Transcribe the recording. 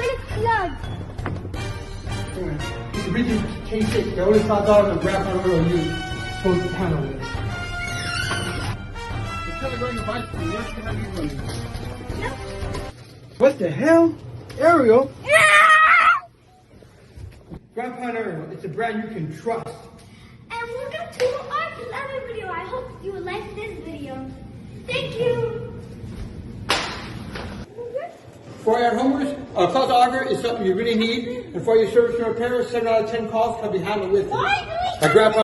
it's plugged. It's really K6. The only $5 of Grandpa Ariel you supposed to handle this. Instead of going to bicycle, where can I be running? Nope. What the hell? Ariel? Grandpa Ariel, it's a brand you can trust. And welcome to our another video. I hope you will like this video. Thank you. For our homeowners, a closet auger is something you really need. And for your service and repairs, 7 out of 10 calls can be handled with it. Why do we My grandpa